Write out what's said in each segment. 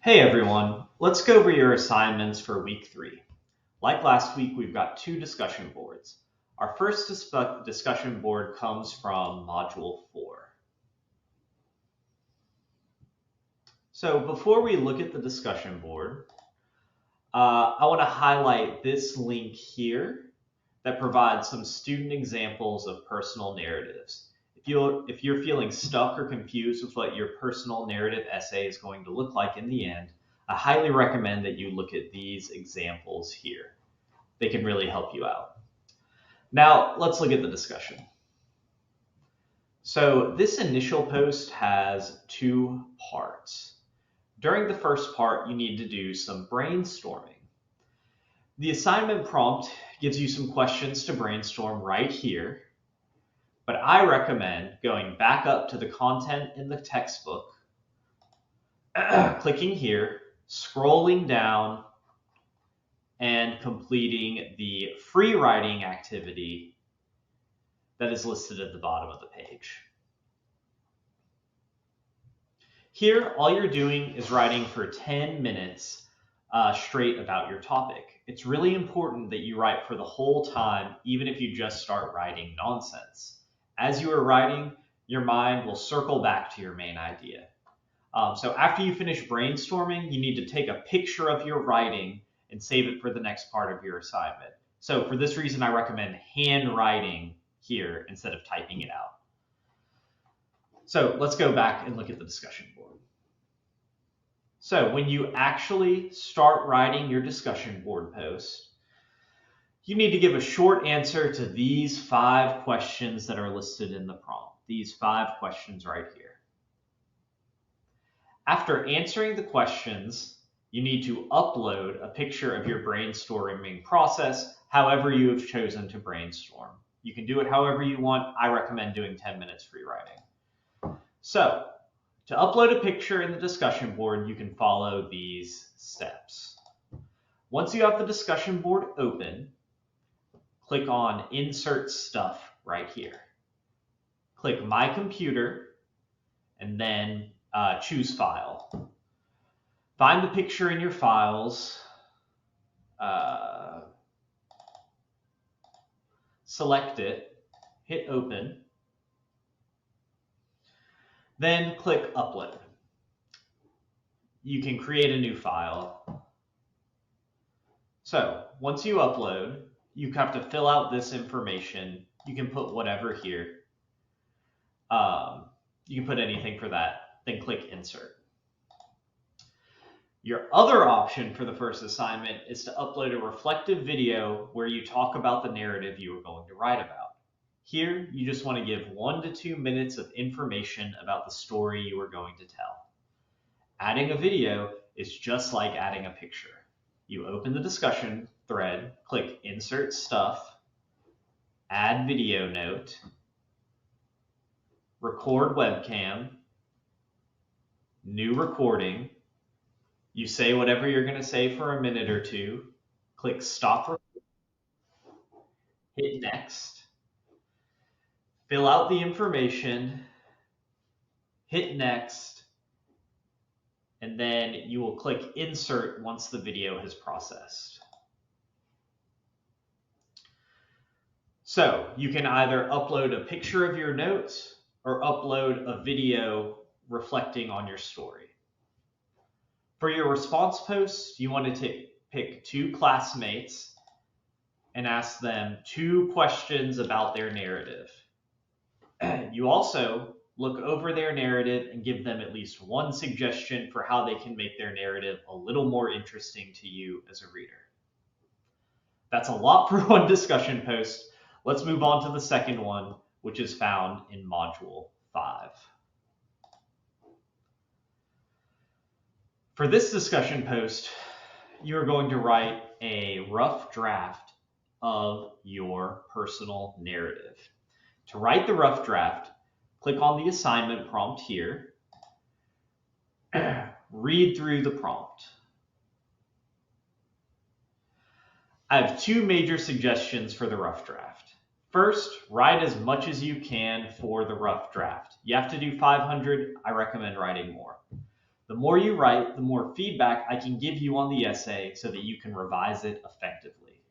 Hey everyone, let's go over your assignments for week 3. Like last week, we've got 2 discussion boards. Our first discussion board comes from Module 4. So before we look at the discussion board, I want to highlight this link here that provides some student examples of personal narratives. If you're feeling stuck or confused with what your personal narrative essay is going to look like in the end, I highly recommend that you look at these examples here. They can really help you out. Now, let's look at the discussion. So this initial post has 2 parts. During the first part, you need to do some brainstorming. The assignment prompt gives you some questions to brainstorm right here, but I recommend going back up to the content in the textbook, clicking here, scrolling down, and completing the free writing activity that is listed at the bottom of the page. Here, all you're doing is writing for 10 minutes straight about your topic. It's really important that you write for the whole time, even if you just start writing nonsense. As you are writing, your mind will circle back to your main idea. So after you finish brainstorming, you need to take a picture of your writing and save it for the next part of your assignment. So for this reason, I recommend handwriting here instead of typing it out. So let's go back and look at the discussion board. So when you actually start writing your discussion board post, you need to give a short answer to these 5 questions that are listed in the prompt. These 5 questions right here. After answering the questions, you need to upload a picture of your brainstorming process, however you have chosen to brainstorm. You can do it however you want. I recommend doing 10 minutes free writing. So, to upload a picture in the discussion board, you can follow these steps. Once you have the discussion board open, click on Insert Stuff right here. Click My Computer, and then choose File. Find the picture in your files, select it, hit Open, then click Upload. You can create a new file. So once you upload, you have to fill out this information. You can put whatever here. You can put anything for that, then click Insert. Your other option for the first assignment is to upload a reflective video where you talk about the narrative you are going to write about. Here, you just want to give 1 to 2 minutes of information about the story you are going to tell. Adding a video is just like adding a picture. You open the discussion thread, click Insert Stuff, Add Video Note, Record Webcam, New Recording. You say whatever you're going to say for a minute or 2, click Stop Recording, hit Next, fill out the information, hit Next, and then you will click Insert once the video has processed. So you can either upload a picture of your notes or upload a video reflecting on your story. For your response post, you want to pick 2 classmates and ask them 2 questions about their narrative. You also look over their narrative and give them at least 1 suggestion for how they can make their narrative a little more interesting to you as a reader. That's a lot for 1 discussion post. Let's move on to the second one, which is found in Module 5. For this discussion post, you're going to write a rough draft of your personal narrative. To write the rough draft, click on the assignment prompt here. Read through the prompt. I have 2 major suggestions for the rough draft. First, write as much as you can for the rough draft. You have to do 500. I recommend writing more. The more you write, the more feedback I can give you on the essay so that you can revise it effectively.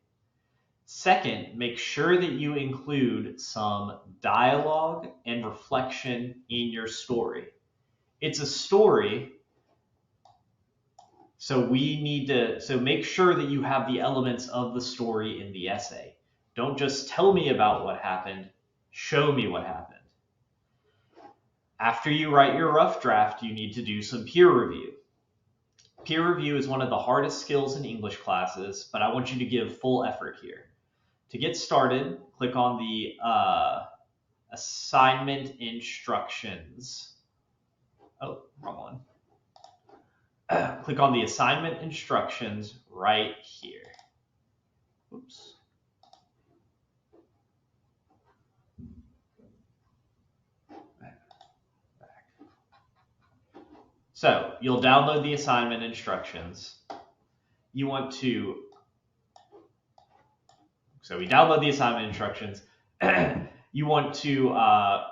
Second, make sure that you include some dialogue and reflection in your story. It's a story, so make sure that you have the elements of the story in the essay. Don't just tell me about what happened, show me what happened. After you write your rough draft, you need to do some peer review. Peer review is one of the hardest skills in English classes, but I want you to give full effort here. To get started, click on the assignment instructions. Oh, wrong one. Click on the assignment instructions right here. Oops. So you'll download the assignment instructions. We download the assignment instructions. You want to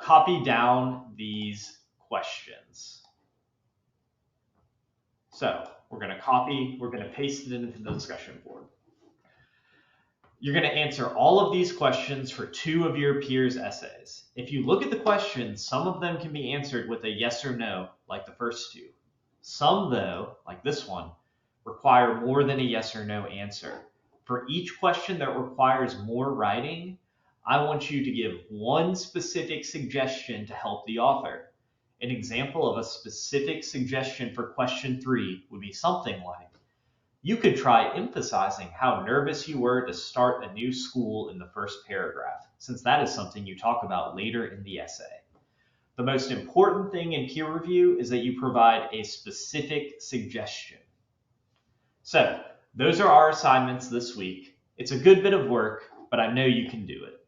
copy down these questions. So we're going to paste it into the discussion board. You're going to answer all of these questions for 2 of your peers' essays. If you look at the questions, some of them can be answered with a yes or no, like the first 2. Some, though, like this one, require more than a yes or no answer. For each question that requires more writing, I want you to give one specific suggestion to help the author. An example of a specific suggestion for question 3 would be something like, you could try emphasizing how nervous you were to start a new school in the first paragraph, since that is something you talk about later in the essay. The most important thing in peer review is that you provide a specific suggestion. So, those are our assignments this week. It's a good bit of work, but I know you can do it.